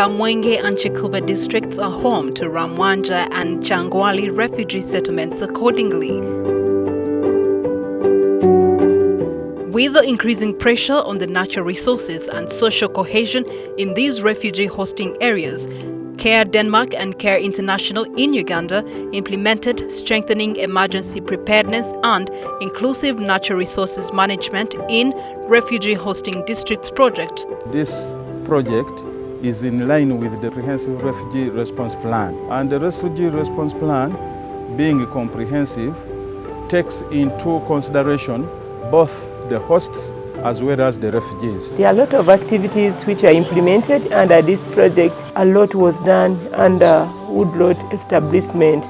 Kamwenge and Kikuube Districts are home to Ramwanja and Changwali refugee settlements accordingly. With the increasing pressure on the natural resources and social cohesion in these refugee-hosting areas, CARE Denmark and CARE International in Uganda implemented strengthening emergency preparedness and inclusive natural resources management in refugee-hosting districts project. This project is in line with the Comprehensive Refugee Response Plan. And the Refugee Response Plan, being comprehensive, takes into consideration both the hosts as well as the refugees. There are a lot of activities which are implemented under this project. A lot was done under woodlot establishment,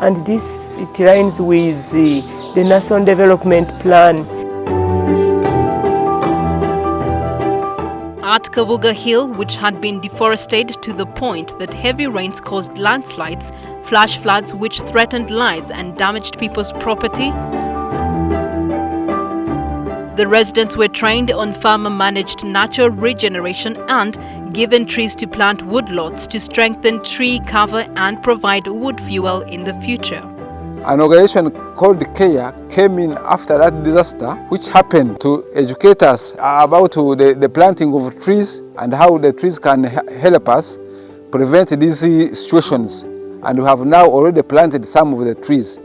and this it aligns with the National Development Plan. At Kabuga Hill, which had been deforested to the point that heavy rains caused landslides, flash floods which threatened lives and damaged people's property, the residents were trained on farmer-managed natural regeneration and given trees to plant woodlots to strengthen tree cover and provide wood fuel in the future. An organization called CARE came in after that disaster, which happened to educate us about the planting of trees and how the trees can help us prevent these situations. And we have now already planted some of the trees.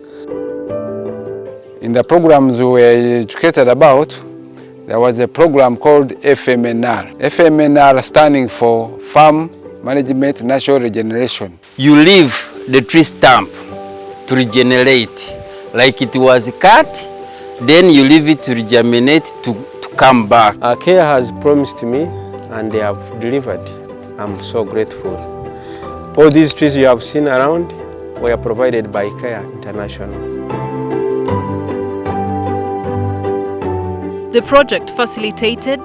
In the programs we were educated about, there was a program called FMNR. FMNR standing for Farm Management Natural Regeneration. You leave the tree stump to regenerate. Like it was cut, then you leave it to regenerate to come back. CARE has promised me and they have delivered. I'm so grateful. All these trees you have seen around were provided by CARE International. The project facilitated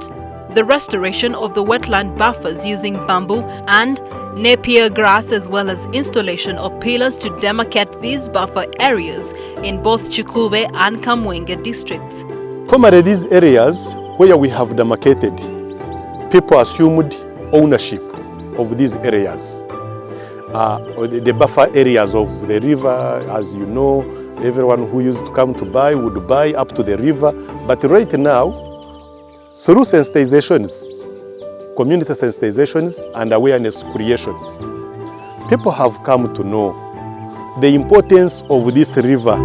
the restoration of the wetland buffers using bamboo and napier grass, as well as installation of pillars to demarcate these buffer areas in both Kikuube and Kamwenge districts. Formerly, these areas where we have demarcated, people assumed ownership of these areas. The buffer areas of the river, as you know, everyone who used to come to buy would buy up to the river. But right now, through sensitizations, community sensitizations and awareness creations, people have come to know the importance of this river.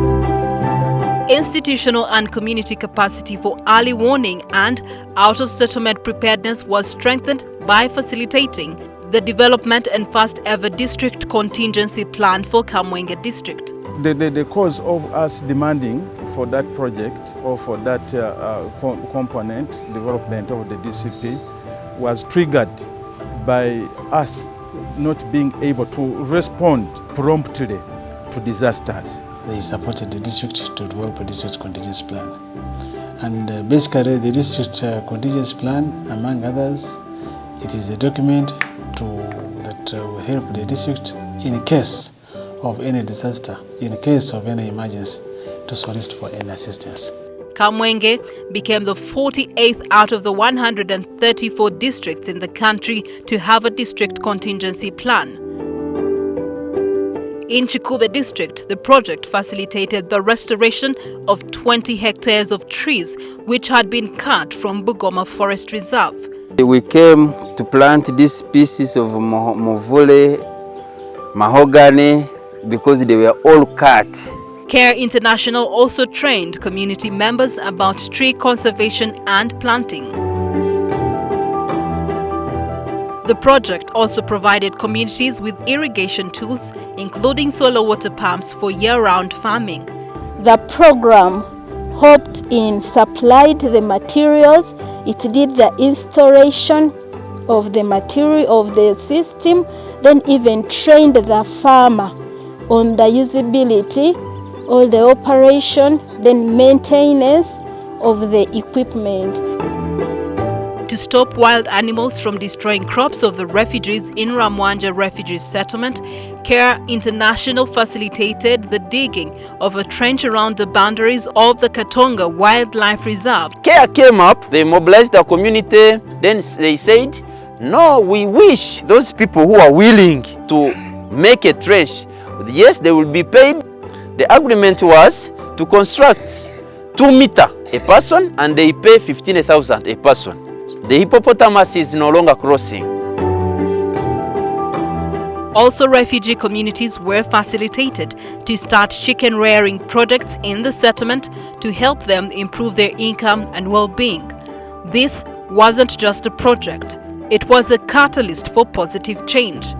Institutional and community capacity for early warning and out-of-settlement preparedness was strengthened by facilitating the development and first ever district contingency plan for Kamwenge district. The cause of us demanding for that project or for that component, development of the DCP, was triggered by us not being able to respond promptly to disasters. They supported the district to develop a district contingency plan. And basically the district contingency plan, among others, it is a document that will help the district in case of any disaster, in case of any emergency, to solicit for any assistance. Kamwenge became the 48th out of the 134 districts in the country to have a district contingency plan. In Kikuube district, the project facilitated the restoration of 20 hectares of trees which had been cut from Bugoma Forest Reserve. We came to plant these species of movule, mahogany, because they were all cut. CARE International also trained community members about tree conservation and planting. The project also provided communities with irrigation tools, including solar water pumps for year-round farming. The program hoped in supplied the materials. It did the installation of the material of the system, then even trained the farmer on the usability, all the operation, then maintenance of the equipment. To stop wild animals from destroying crops of the refugees in Ramwanja refugee settlement, CARE International facilitated the digging of a trench around the boundaries of the Katonga Wildlife Reserve. CARE came up, they mobilized the community, then they said No, we wish those people who are willing to make a trash, yes, they will be paid. The agreement was to construct 2 meters a person and they pay 15,000 a person. The hippopotamus is no longer crossing. Also, refugee communities were facilitated to start chicken rearing projects in the settlement to help them improve their income and well-being. This wasn't just a project, it was a catalyst for positive change.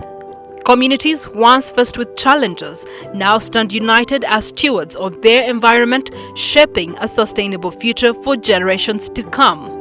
Communities, once faced with challenges, now stand united as stewards of their environment, shaping a sustainable future for generations to come.